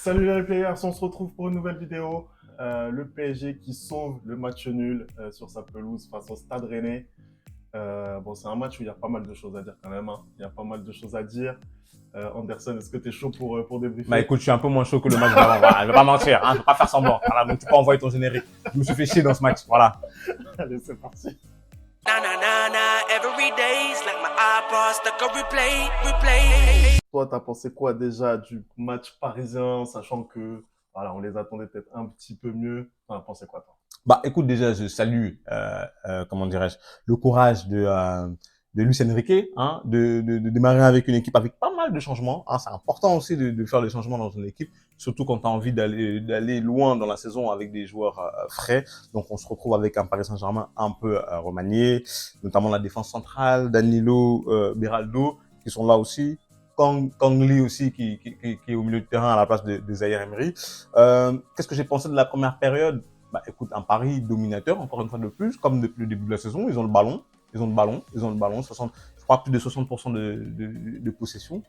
Salut les players, on se retrouve pour une nouvelle vidéo. Le PSG qui sauve le match nul sur sa pelouse face au Stade Rennais. Bon, c'est un match où il y a pas mal de choses à dire quand même, hein. Il y a pas mal de choses à dire. Anderson, est-ce que tu es chaud pour Bah débriefer? écoute, je suis un peu moins chaud que le match d'avant. Voilà, je vais pas mentir, hein, je vais pas faire semblant. Voilà, donc tu peux envoyer ton générique. Je me suis fait chier dans ce match. Voilà. Allez, c'est parti. Na na na na, every day's like my iPod stuck on replay. Toi, tu as pensé quoi déjà du match parisien, sachant que voilà, on les attendait peut-être un petit peu mieux. Tu as pensé quoi, toi? Bah écoute, déjà, je salue, comment dirais-je, le courage de Luis Enrique, hein, de démarrer avec une équipe avec pas mal de changements. Hein. C'est important aussi de faire des changements dans une équipe, surtout quand tu as envie d'aller loin dans la saison avec des joueurs frais. Donc on se retrouve avec un Paris Saint-Germain un peu remanié, notamment la défense centrale, Danilo, Beraldo, qui sont là aussi. Kang Lee aussi qui est au milieu de terrain à la place de Zaïre Emery. Qu'est-ce que j'ai pensé de la première période? Bah écoute, un Paris dominateur, encore une fois de plus, comme depuis le début de la saison, ils ont le ballon, 60, je crois plus de 60% de possession,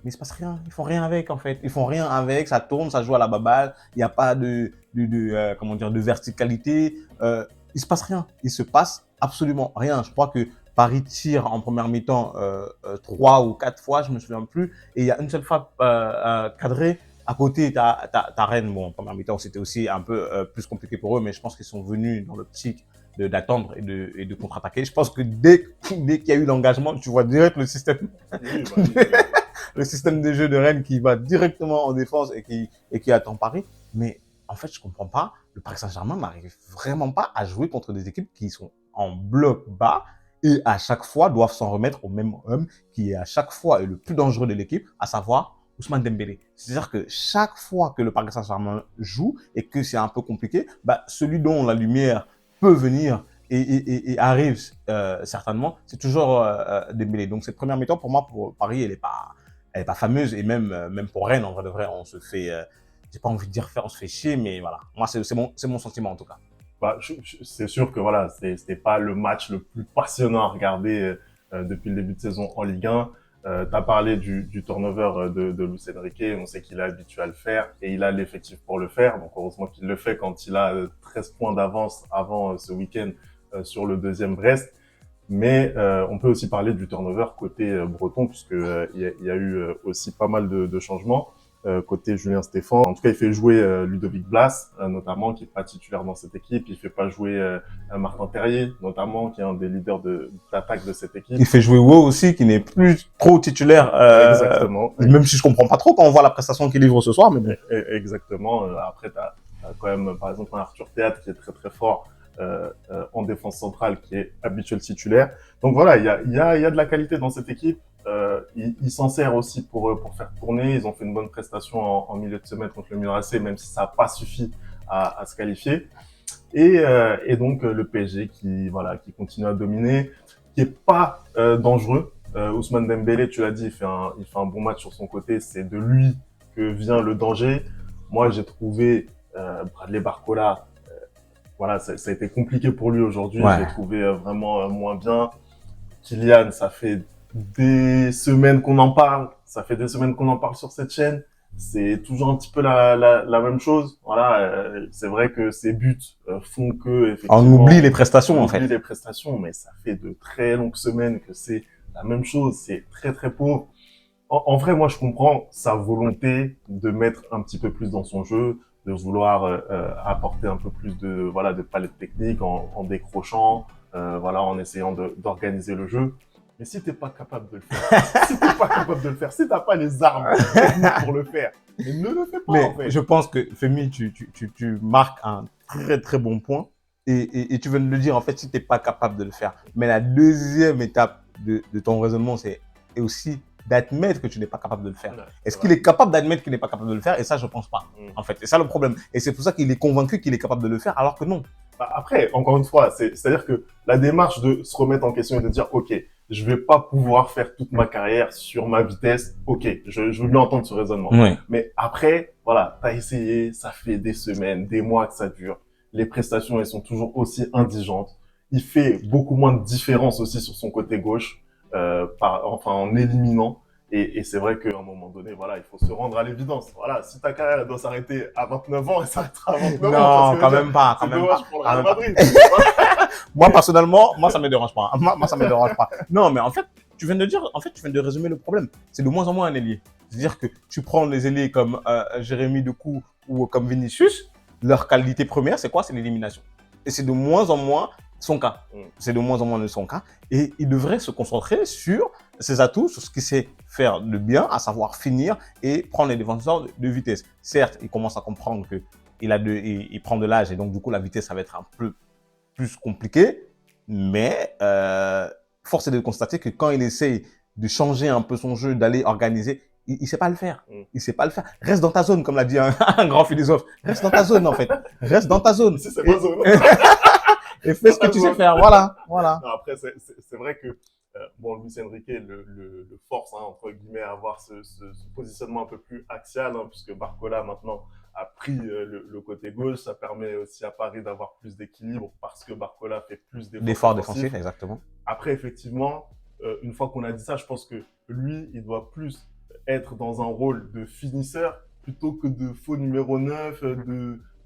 mais il se passe rien, ils font rien avec en fait, ils font rien avec, ça tourne, ça joue à la baballe, il n'y a pas comment dire, de verticalité, il se passe rien, il se passe absolument rien. Je crois que Paris tire en première mi-temps 3 ou 4 fois, je me souviens plus, et il y a une seule fois cadrée. À côté, t'as Rennes. Bon, en première mi-temps, c'était aussi un peu plus compliqué pour eux, mais je pense qu'ils sont venus dans l'optique d'attendre et de contre-attaquer. Je pense que dès qu'il y a eu l'engagement, tu vois direct le système, Oui, bah, oui. le système de jeu de Rennes qui va directement en défense et qui attend Paris. Mais en fait, je comprends pas. Le Paris Saint-Germain n'arrive vraiment pas à jouer contre des équipes qui sont en bloc bas et à chaque fois doivent s'en remettre au même homme qui est à chaque fois le plus dangereux de l'équipe, à savoir Ousmane Dembélé. C'est-à-dire que chaque fois que le Paris Saint-Germain joue et que c'est un peu compliqué, bah, celui dont la lumière peut venir et arrive certainement, c'est toujours Dembélé. Donc cette première mi-temps, pour moi, pour Paris, elle est pas fameuse. Et même pour Rennes, en vrai de vrai, on se fait, j'ai pas envie de dire on se fait chier, mais voilà. Moi, c'est mon sentiment en tout cas. Bah, c'est sûr que voilà, c'était pas le match le plus passionnant à regarder depuis le début de saison en Ligue 1. Tu as parlé du turnover de Luis Enrique, on sait qu'il est habitué à le faire et il a l'effectif pour le faire. Donc heureusement qu'il le fait quand il a 13 points d'avance avant ce week-end sur le deuxième Brest. Mais on peut aussi parler du turnover côté breton, puisque il y a eu aussi pas mal de changements côté Julien Stéphan. En tout cas, il fait jouer Ludovic Blas, notamment, qui est pas titulaire dans cette équipe. Il fait pas jouer Martin Terrier, notamment, qui est un des leaders d'attaque de cette équipe. Il fait jouer Wo aussi, qui n'est plus trop titulaire, Exactement. même si je comprends pas trop quand on voit la prestation qu'il livre ce soir, mais bon. Exactement. Après, t'as quand même, par exemple, un Arthur Théâtre qui est très très fort en défense centrale, qui est habituel titulaire. Donc voilà, il y a de la qualité dans cette équipe. Il s'en sert aussi pour faire tourner. Ils ont fait une bonne prestation en milieu de semaine contre le Milan AC, même si ça n'a pas suffi à se qualifier. Et donc le PSG qui continue à dominer, qui est pas dangereux. Ousmane Dembélé, tu l'as dit, il fait un bon match sur son côté. C'est de lui que vient le danger. Moi, j'ai trouvé Bradley Barcola, voilà, ça a été compliqué pour lui aujourd'hui. Ouais. J'ai trouvé vraiment moins bien. Kylian, ça fait des semaines qu'on en parle. Ça fait des semaines qu'on en parle sur cette chaîne. C'est toujours un petit peu la même chose. Voilà, c'est vrai que ces buts font que effectivement, On oublie les prestations, en fait. On oublie les prestations, mais ça fait de très longues semaines que c'est la même chose. C'est très très pauvre. En vrai, moi, je comprends sa volonté de mettre un petit peu plus dans son jeu, de vouloir apporter un peu plus de palette technique en décrochant, voilà, en essayant d'organiser le jeu. Mais si t'es pas capable de le faire, si t'as pas les armes techniques pour le faire, mais ne le fais pas, Mais en fait. je pense que, Femi, tu marques un très très bon point. Et tu viens de le dire, en fait, si tu n'es pas capable de le faire. Mais la deuxième étape de ton raisonnement, c'est aussi d'admettre que tu n'es pas capable de le faire. Ouais, Est-ce vrai. qu'il est capable d'admettre qu'il n'est pas capable de le faire? Et ça, je pense pas, Mm. en fait. C'est ça le problème. Et c'est pour ça qu'il est convaincu qu'il est capable de le faire, alors que non. Bah, après, encore une fois, c'est-à-dire que la démarche de se remettre en question et de dire, OK, je vais pas pouvoir faire toute ma carrière sur ma vitesse. OK, je veux bien entendre ce raisonnement. Oui. Mais après, voilà, t'as essayé, ça fait des semaines, des mois que ça dure. Les prestations, elles sont toujours aussi indigentes. Il fait beaucoup moins de différence aussi sur son côté gauche, en éliminant. Et c'est vrai qu'à un moment donné, voilà, il faut se rendre à l'évidence. Voilà, si ta carrière doit s'arrêter à 29 ans, elle s'arrêtera à 29 ans. Non, quand même pas, quand C'est même dommage pas. pour le Quand Real même pas. Madrid. Moi, personnellement, moi, ça me dérange pas. Moi, ça me dérange pas. Non, mais en fait, tu viens de résumer le problème. C'est de moins en moins un ailier. C'est-à-dire que tu prends les ailiers comme Jérémy Doku ou comme Vinicius, leur qualité première, c'est quoi? C'est l'élimination. Et c'est de moins en moins son cas. C'est de moins en moins de son cas. Et il devrait se concentrer sur ses atouts, sur ce qu'il sait faire de bien, à savoir finir et prendre les défenseurs de vitesse. Certes, il commence à comprendre que il prend de l'âge et donc du coup la vitesse ça va être un peu plus compliqué, mais force est de constater que quand il essaye de changer un peu son jeu, d'aller organiser, il sait pas le faire. Il sait pas le faire. Reste dans ta zone, comme l'a dit un grand philosophe. Reste dans ta zone, en fait. Reste dans ta zone. Si c'est pas zone. Et fais ce que tu sais faire. Voilà. Voilà. Non, après, c'est vrai que bon, Luis Enrique le force, hein, entre guillemets, à avoir ce positionnement un peu plus axial, hein, puisque Barcola, maintenant, a pris le côté gauche. Ça permet aussi à Paris d'avoir plus d'équilibre parce que Barcola fait plus d'efforts défensifs. Exactement. Après, effectivement, une fois qu'on a dit ça, je pense que lui, il doit plus être dans un rôle de finisseur plutôt que de faux numéro 9,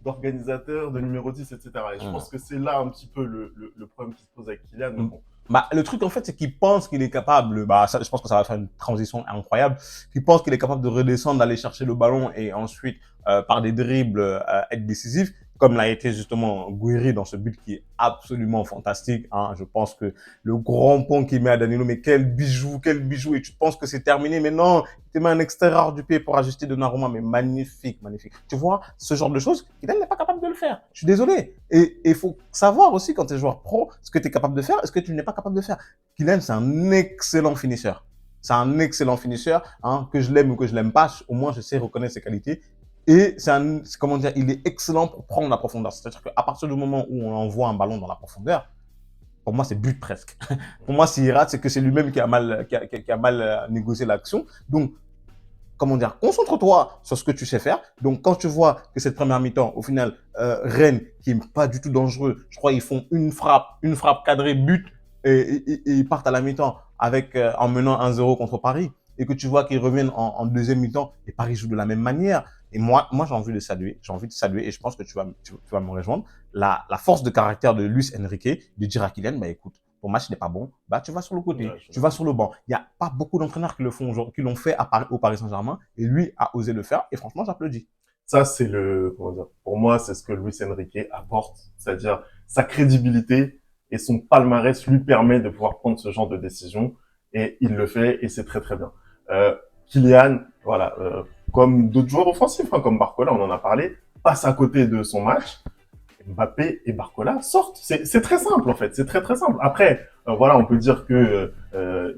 d'organisateur, de numéro 10, etc. Et je pense que c'est là un petit peu le problème qui se pose avec Kylian. Mais bon. Bah, le truc, en fait, c'est qu'il pense qu'il est capable, ça, je pense que ça va faire une transition incroyable, qu'il pense qu'il est capable de redescendre, d'aller chercher le ballon et ensuite, par des dribbles, être décisif, comme l'a été justement Guiri dans ce but qui est absolument fantastique. Hein. Je pense que le grand pont qu'il met à Danilo, mais quel bijou, et tu penses que c'est terminé, mais non, il te met un extérieur du pied pour ajuster Donnarumma, mais magnifique, magnifique. Tu vois, ce genre de choses, Kylian n'est pas capable de le faire. Je suis désolé. Et il faut savoir aussi, quand tu es joueur pro, ce que tu es capable de faire et ce que tu n'es pas capable de faire. Kylian, c'est un excellent finisseur. C'est un excellent finisseur, hein, que je l'aime ou que je l'aime pas, au moins je sais reconnaître ses qualités. Et comment dire, il est excellent pour prendre la profondeur. C'est-à-dire qu'à partir du moment où on envoie un ballon dans la profondeur, pour moi, c'est but presque. Pour moi, s'il rate, c'est que c'est lui-même qui a mal négocié l'action. Donc, comment dire, concentre-toi sur ce que tu sais faire. Donc, quand tu vois que cette première mi-temps, au final, Rennes, qui est pas du tout dangereux, je crois ils font une frappe cadrée, but, et ils partent à la mi-temps avec en menant 1-0 contre Paris, et que tu vois qu'ils reviennent en deuxième mi-temps, et Paris joue de la même manière. Et moi, j'ai envie de saluer, et je pense que tu vas me rejoindre, la force de caractère de Luis Enrique, de dire à Kylian, bah écoute, ton match n'est pas bon, bah tu vas sur le côté, tu vas sur le banc. Il n'y a pas beaucoup d'entraîneurs qui l'ont fait au Paris Saint-Germain, et lui a osé le faire, et franchement, j'applaudis. Ça, c'est pour moi, c'est ce que Luis Enrique apporte, c'est-à-dire sa crédibilité et son palmarès lui permet de pouvoir prendre ce genre de décision, et il le fait, et c'est très très bien. Kylian, voilà, comme d'autres joueurs offensifs, hein, comme Barcola, on en a parlé, passe à côté de son match. Mbappé et Barcola sortent. C'est très simple en fait, c'est très très simple. Après, voilà, on peut dire que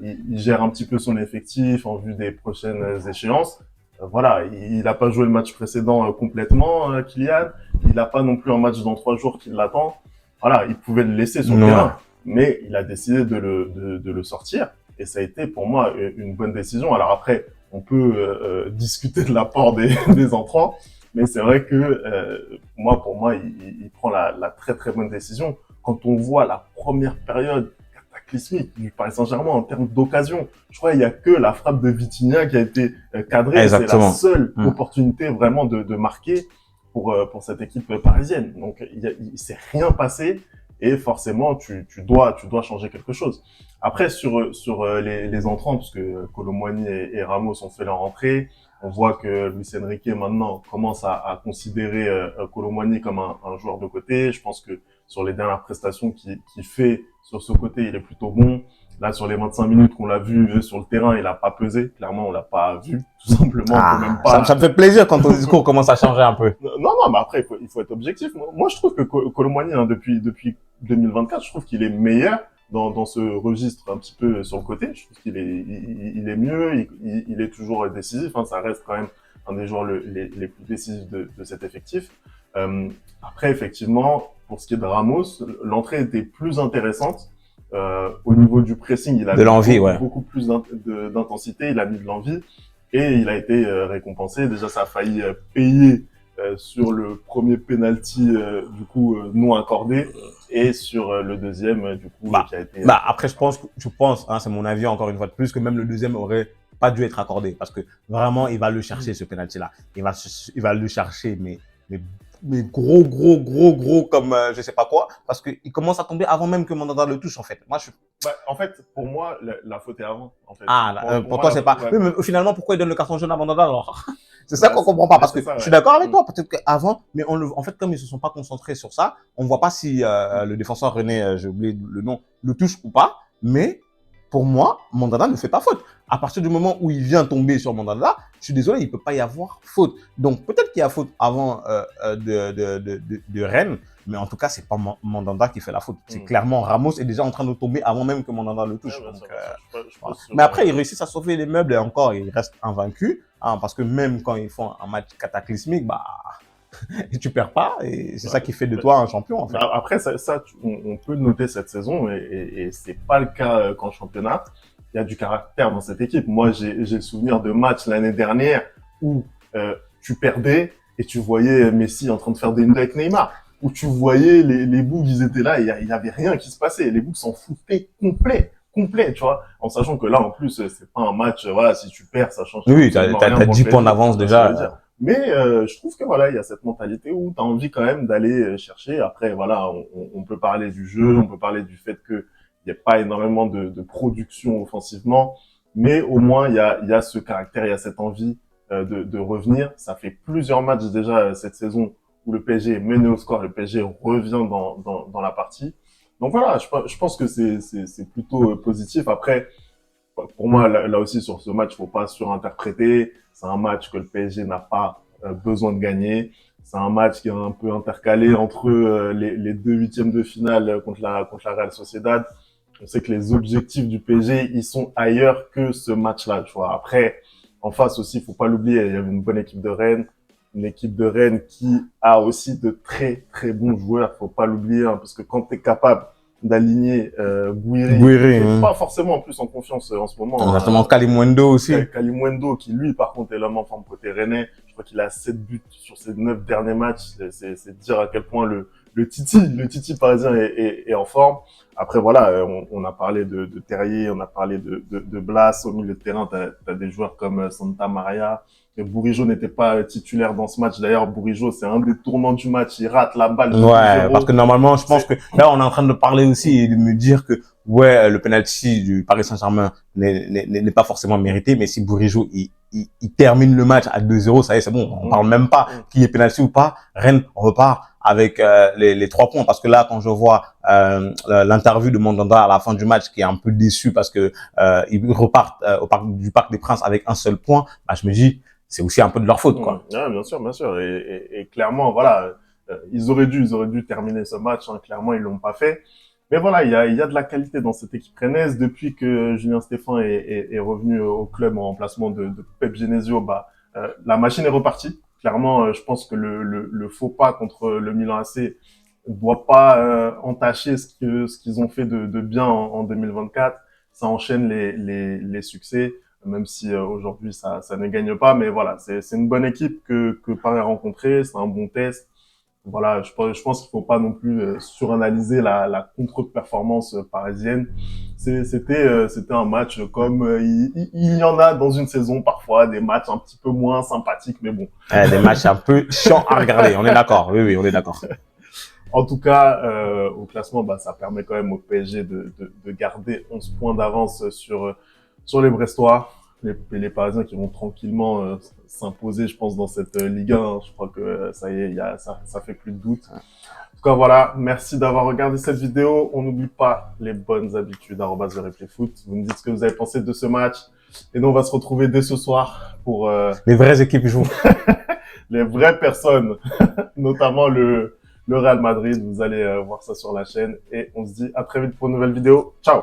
il gère un petit peu son effectif en vue des prochaines échéances. Voilà, il n'a pas joué le match précédent complètement, Kylian. Il n'a pas non plus un match dans 3 jours qui l'attend. Voilà, il pouvait le laisser sur le terrain, mais il a décidé de le sortir. Et ça a été pour moi une bonne décision. Alors après, on peut discuter de l'apport des entrants, mais c'est vrai que pour moi, il prend la très très bonne décision. Quand on voit la première période cataclysmique du Paris Saint-Germain en termes d'occasion, je crois qu'il y a que la frappe de Vitinha qui a été cadrée. C'est la seule opportunité vraiment de marquer pour cette équipe parisienne. Donc il s'est rien passé. Et forcément, tu dois changer quelque chose. Après, sur les entrants, parce que Kolo Muani et Ramos ont fait leur entrée, on voit que Luis Enrique maintenant commence à considérer Kolo Muani comme un joueur de côté. Je pense que sur les dernières prestations qu'il fait sur ce côté, il est plutôt bon. Là, sur les 25 minutes qu'on l'a vu sur le terrain, il a pas pesé. Clairement, on l'a pas vu, tout simplement. Même pas... ça me fait plaisir quand ton discours commence à changer un peu. Non, mais après, il faut être objectif. Moi, je trouve que Kolo Muani, hein, depuis 2024, je trouve qu'il est meilleur dans ce registre un petit peu sur le côté. Je trouve qu'il est mieux, il est toujours décisif. Hein, ça reste quand même un des joueurs les plus décisifs de cet effectif. Après, effectivement, pour ce qui est de Ramos, l'entrée était plus intéressante. Au niveau du pressing, il a beaucoup plus d'intensité, il a mis de l'envie et il a été récompensé. Déjà, ça a failli payer sur le premier penalty du coup non accordé et sur le deuxième du coup qui a été. Après, je pense, hein, c'est mon avis encore une fois de plus, que même le deuxième aurait pas dû être accordé parce que vraiment, il va le chercher, ce penalty-là. Il va le chercher, mais gros, comme je sais pas quoi, parce qu'il commence à tomber avant même que Mandanda le touche, en fait. Moi, Bah, en fait, pour moi, la faute est avant. En fait. pour moi, toi, c'est pas. ouais. Oui, mais finalement, pourquoi il donne le carton jaune à Mandanda alors? C'est ça Ouais, qu'on comprend pas, parce que c'est ça, je suis ouais. d'accord avec toi, peut-être qu'avant, mais en fait, comme ils se sont pas concentrés sur ça, on voit pas si le défenseur René, j'ai oublié le nom, le touche ou pas, mais pour moi, Mandanda ne fait pas faute. À partir du moment où il vient tomber sur Mandanda, je suis désolé, il peut pas y avoir faute. Donc peut-être qu'il y a faute avant de Rennes, mais en tout cas, c'est pas Mandanda qui fait la faute. C'est clairement Ramos est déjà en train de tomber avant même que Mandanda le touche. Ouais, Donc, voilà. Mais après, ils réussissent à sauver les meubles et encore, ils restent invaincus. Hein, parce que même quand ils font un match cataclysmique, bah, tu perds pas. Et c'est ça qui fait de toi un champion, en fait. Après, on peut noter cette saison et c'est pas le cas qu'en championnat. Il y a du caractère dans cette équipe. Moi, j'ai le souvenir de matchs l'année dernière où tu perdais et tu voyais Messi en train de faire des nudes avec Neymar. Où tu voyais les Bougs, ils étaient là et il y avait rien qui se passait. Les Bougs s'en foutaient complet, tu vois. En sachant que là, en plus, c'est pas un match, voilà, si tu perds, ça change. Oui, t'as 10 points d'avance déjà. Mais je trouve que voilà, il y a cette mentalité où tu as envie quand même d'aller chercher. Après, voilà, on peut parler du jeu, on peut parler du fait que il n'y a pas énormément de production offensivement, mais au moins il y a ce caractère, il y a cette envie de revenir. Ça fait plusieurs matchs déjà cette saison où le PSG est mené au score, le PSG revient dans la partie. Donc voilà, je pense que c'est plutôt positif. Après, pour moi, là aussi, sur ce match, faut pas surinterpréter. C'est un match que le PSG n'a pas besoin de gagner. C'est un match qui est un peu intercalé entre les deux huitièmes de finale contre la Real Sociedad. On sait que les objectifs du PSG, ils sont ailleurs que ce match-là, tu vois. Après, en face aussi, faut pas l'oublier, il y avait une bonne équipe de Rennes. Une équipe de Rennes qui a aussi de très, très bons joueurs. Faut pas l'oublier, hein, parce que quand tu es capable d'aligner Gouiri, pas forcément en plus en confiance en ce moment. Exactement, Kalimundo aussi. Kalimundo qui lui par contre est l'homme en forme côté rennais. Je crois qu'il a 7 buts sur ses 9 derniers matchs. C'est dire à quel point le Titi parisien est en forme. Après voilà, on a parlé de Terrier, on a parlé de Blas au milieu de terrain. T'as des joueurs comme Santa Maria. Bourigeaud n'était pas titulaire dans ce match. D'ailleurs, Bourigeaud, c'est un des tournants du match. Il rate la balle. Ouais, parce que normalement, je pense que là, on est en train de parler aussi et de me dire que, ouais, le penalty du Paris Saint-Germain n'est pas forcément mérité, mais si Bourigeaud, il termine le match à 2-0, ça y est, c'est bon. On parle même pas qu'il y ait penalty ou pas. Rennes repart avec les 3 points, parce que là, quand je vois l'interview de Mandanda à la fin du match, qui est un peu déçu parce que ils repartent du Parc des Princes avec un seul point, bah, je me dis, c'est aussi un peu de leur faute, quoi. Ouais, bien sûr. Et clairement, voilà, ils auraient dû terminer ce match. Hein. Clairement, ils l'ont pas fait. Mais voilà, il y a de la qualité dans cette équipe rennaise. Depuis que Julien Stéphan est revenu au club en remplacement de Pep Genesio, bah, la machine est repartie. Clairement, je pense que le faux pas contre le Milan AC ne doit pas entacher ce qu'ils ont fait de bien en 2024. Ça enchaîne les succès. Même si aujourd'hui ça ne gagne pas, mais voilà, c'est une bonne équipe que Paris a rencontrée, c'est un bon test. Voilà, je pense qu'il faut pas non plus suranalyser la contre-performance parisienne. C'était un match comme il y en a dans une saison parfois, des matchs un petit peu moins sympathiques, mais bon. Des matchs un peu chiants à regarder, on est d'accord. Oui, on est d'accord. En tout cas, au classement, bah ça permet quand même au PSG de garder 11 points d'avance sur les Brestois, les Parisiens qui vont tranquillement s'imposer, je pense, dans cette Ligue 1. Je crois que ça y est, ça fait plus de doute. En tout cas, voilà. Merci d'avoir regardé cette vidéo. On n'oublie pas les bonnes habitudes, @TheReplayFoot. Vous me dites ce que vous avez pensé de ce match. Et nous, on va se retrouver dès ce soir pour les vraies équipes jouent. les vraies personnes, notamment le Real Madrid. Vous allez voir ça sur la chaîne. Et on se dit à très vite pour une nouvelle vidéo. Ciao!